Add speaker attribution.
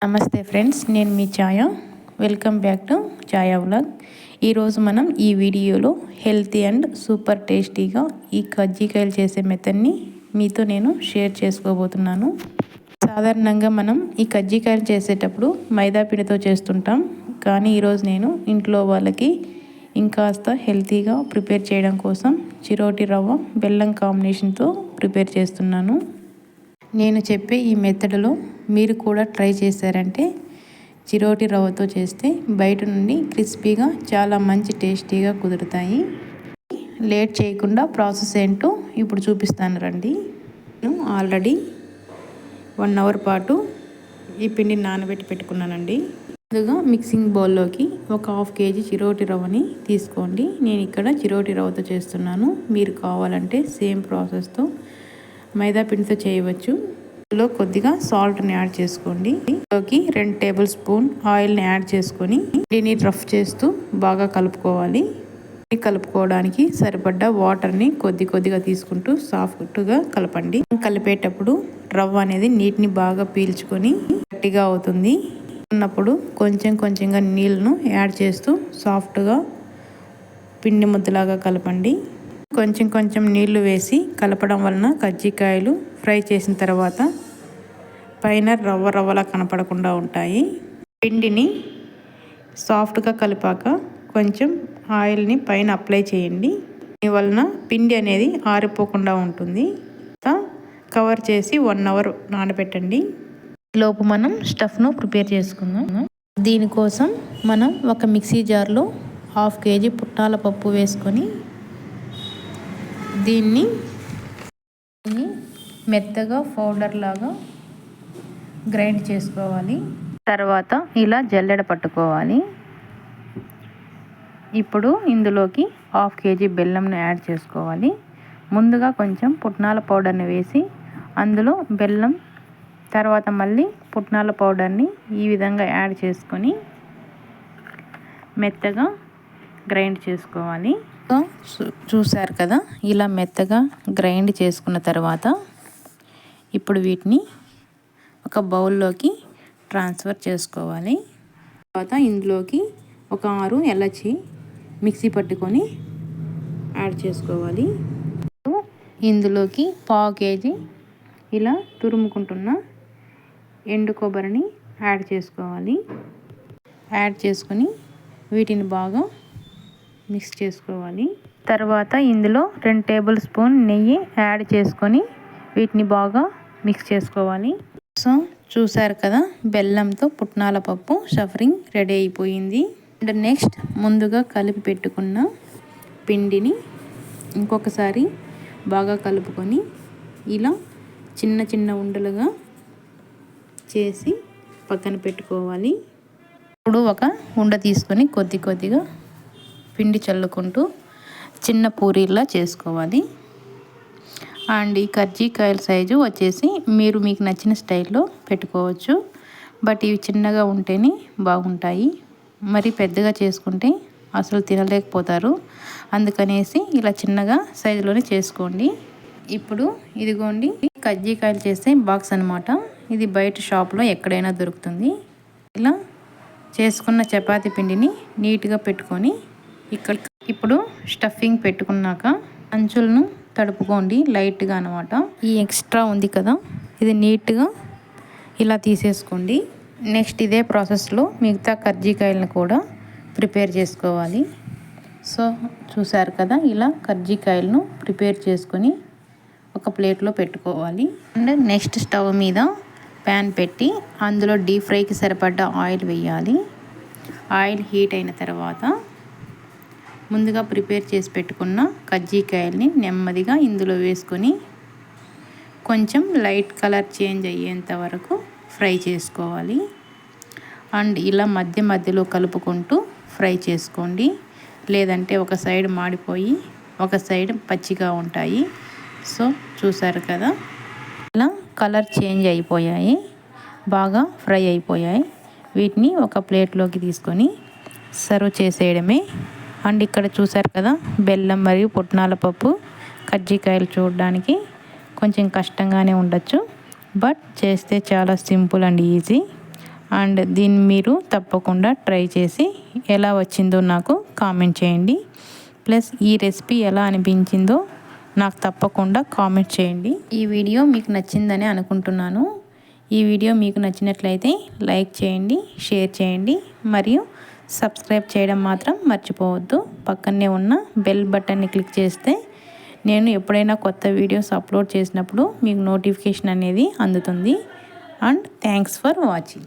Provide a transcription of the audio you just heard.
Speaker 1: నమస్తే ఫ్రెండ్స్, నేను మీ Chaya. Welcome back to Chaya vlog. ఈరోజు మనం ఈ వీడియోలో హెల్తీ అండ్ సూపర్ టేస్టీగా ఈ కజ్జికాయలు చేసే మెథడ్ని మీతో నేను షేర్ చేసుకోబోతున్నాను. సాధారణంగా మనం ఈ కజ్జికాయలు చేసేటప్పుడు మైదా పిండితో చేస్తుంటాం. కానీ ఈరోజు నేను ఇంట్లో వాళ్ళకి ఇంకాస్త హెల్తీగా ప్రిపేర్ చేయడం కోసం చిరోటి రవ్వ బెల్లం కాంబినేషన్తో ప్రిపేర్ చేస్తున్నాను. నేను చెప్పే ఈ మెథడ్లో మీరు కూడా ట్రై చేశారంటే చిరోటి రవ్వతో చేస్తే బయట నుండి క్రిస్పీగా చాలా మంచి టేస్టీగా కుదురుతాయి. లేట్ చేయకుండా ప్రాసెస్ ఏంటో ఇప్పుడు చూపిస్తాను రండి. నేను ఆల్రెడీ 1 అవర్ పాటు ఈ పిండిని నానబెట్టి పెట్టుకున్నానండి. ముందుగా మిక్సింగ్ బౌల్లోకి ఒక 1/2 kg చిరోటి రవ్వని తీసుకోండి. నేను ఇక్కడ చిరోటి రవ్వతో చేస్తున్నాను. మీరు కావాలంటే సేమ్ ప్రాసెస్తో మైదా పిండితో చేయవచ్చు. ఇందులో కొద్దిగా సాల్ట్ని యాడ్ చేసుకోండి. ఇందులోకి 2 టేబుల్ స్పూన్ ఆయిల్ని యాడ్ చేసుకొని దీన్ని రఫ్ చేస్తూ బాగా కలుపుకోవాలి. కలుపుకోవడానికి సరిపడ్డ వాటర్ని కొద్దిగా తీసుకుంటూ సాఫ్ట్గా కలపండి. కలిపేటప్పుడు రవ్వ అనేది నీటిని బాగా పీల్చుకొని గట్టిగా అవుతుంది. ఉన్నప్పుడు కొంచెంగా నీళ్ళను యాడ్ చేస్తూ సాఫ్ట్గా పిండి ముద్దలాగా కలపండి. కొంచెం నీళ్లు వేసి కలపడం వలన కజ్జికాయలు ఫ్రై చేసిన తర్వాత పైన రవ్వలా కనపడకుండా ఉంటాయి. పిండిని సాఫ్ట్గా కలిపాక కొంచెం ఆయిల్ని పైన అప్లై చేయండి. దీనివలన పిండి అనేది ఆరిపోకుండా ఉంటుంది. కవర్ చేసి 1 అవర్ నానబెట్టండి. లోపు మనం స్టఫ్ను ప్రిపేర్ చేసుకుందాం. దీనికోసం మనం ఒక మిక్సీ జార్లో 1/2 kg పుట్నాల పప్పు వేసుకొని దీన్ని మెత్తగా పౌడర్ లాగా గ్రైండ్ చేసుకోవాలి. తర్వాత ఇలా జల్లెడ పట్టుకోవాలి. ఇప్పుడు ఇందులోకి 1/2 kg బెల్లంను యాడ్ చేసుకోవాలి. ముందుగా కొంచెం పుట్నాల పౌడర్ని వేసి అందులో బెల్లం, తర్వాత మళ్ళీ పుట్నాల పౌడర్ని ఈ విధంగా యాడ్ చేసుకొని మెత్తగా గ్రైండ్ చేసుకోవాలి. చూసారు కదా, ఇలా మెత్తగా గ్రైండ్ చేసుకున్న తర్వాత ఇప్పుడు వీటిని ఒక బౌల్లోకి ట్రాన్స్ఫర్ చేసుకోవాలి. తర్వాత ఇందులోకి ఒక 6 ఎలచి మిక్సీ పట్టుకొని యాడ్ చేసుకోవాలి. ఇందులోకి 1/2 kg ఇలా తురుముకుంటున్న ఎండు కొబ్బరిని యాడ్ చేసుకోవాలి. యాడ్ చేసుకొని వీటిని బాగా మిక్స్ చేసుకోవాలి. తర్వాత ఇందులో 2 టేబుల్ స్పూన్ నెయ్యి యాడ్ చేసుకొని వీటిని బాగా మిక్స్ చేసుకోవాలి. సో చూసారు కదా, బెల్లంతో పుట్నాల పప్పు స్టఫింగ్ రెడీ అయిపోయింది. అండ్ నెక్స్ట్ ముందుగా కలిపి పెట్టుకున్న పిండిని ఇంకొకసారి బాగా కలుపుకొని ఇలా చిన్న ఉండలుగా చేసి పక్కన పెట్టుకోవాలి. ఇప్పుడు ఒక ఉండ తీసుకొని కొద్దిగా పిండి చల్లుకుంటూ చిన్న పూరీలా చేసుకోవాలి. అండ్ ఈ కజ్జికాయల సైజు వచ్చేసి మీకు నచ్చిన స్టైల్లో పెట్టుకోవచ్చు. బట్ ఇవి చిన్నగా ఉంటేనే బాగుంటాయి. మరి పెద్దగా చేసుకుంటే అసలు తినలేకపోతారు. అందుకనేసి ఇలా చిన్నగా సైజులోనే చేసుకోండి. ఇప్పుడు ఇదిగోండి కజ్జికాయలు చేసే బాక్స్ అనమాట. ఇది బయట షాప్లో ఎక్కడైనా దొరుకుతుంది. ఇలా చేసుకున్న చపాతీ పిండిని నీట్గా పెట్టుకొని ఇప్పుడు స్టఫింగ్ పెట్టుకున్నాక అంచులను తడుపుకోండి లైట్గా అనమాట. ఈ ఎక్స్ట్రా ఉంది కదా, ఇది నీట్గా ఇలా తీసేసుకోండి. నెక్స్ట్ ఇదే ప్రాసెస్లో మిగతా కజ్జికాయలను కూడా ప్రిపేర్ చేసుకోవాలి. సో చూసారు కదా, ఇలా కజ్జికాయలను ప్రిపేర్ చేసుకొని ఒక ప్లేట్లో పెట్టుకోవాలి. అండ్ నెక్స్ట్ స్టవ్ మీద ప్యాన్ పెట్టి అందులో డీప్ ఫ్రైకి సరిపడ్డ ఆయిల్ వేయాలి. ఆయిల్ హీట్ అయిన తర్వాత ముందుగా ప్రిపేర్ చేసి పెట్టుకున్న కజ్జికాయల్ని నెమ్మదిగా ఇందులో వేసుకొని కొంచెం లైట్ కలర్ చేంజ్ అయ్యేంత వరకు ఫ్రై చేసుకోవాలి. అండ్ ఇలా మధ్యలో కలుపుకుంటూ ఫ్రై చేసుకోండి. లేదంటే ఒక సైడ్ మాడిపోయి ఒక సైడ్ పచ్చిగా ఉంటాయి. సో చూసారు కదా, ఇలా కలర్ చేంజ్ అయిపోయాయి, బాగా ఫ్రై అయిపోయాయి. వీటిని ఒక ప్లేట్లోకి తీసుకొని సర్వ్ చేసేయడమే. అండ్ ఇక్కడ చూసారు కదా, బెల్లం మరియు పుట్నాల పప్పు కజ్జికాయలు చూడడానికి కొంచెం కష్టంగానే ఉండొచ్చు, బట్ చేస్తే చాలా సింపుల్ అండ్ ఈజీ. అండ్ దీన్ని మీరు తప్పకుండా ట్రై చేసి ఎలా వచ్చిందో నాకు కామెంట్ చేయండి. ప్లస్ ఈ రెసిపీ ఎలా అనిపించిందో నాకు తప్పకుండా కామెంట్ చేయండి. ఈ వీడియో మీకు నచ్చిందని అనుకుంటున్నాను. ఈ వీడియో మీకు నచ్చినట్లయితే లైక్ చేయండి, షేర్ చేయండి మరియు సబ్స్క్రైబ్ చేయడం మాత్రం మర్చిపోవద్దు. పక్కనే ఉన్న బెల్ బటన్ని క్లిక్ చేస్తే నేను ఎప్పుడైనా కొత్త వీడియోస్ అప్లోడ్ చేసినప్పుడు మీకు నోటిఫికేషన్ అనేది అందుతుంది. And thanks for watching.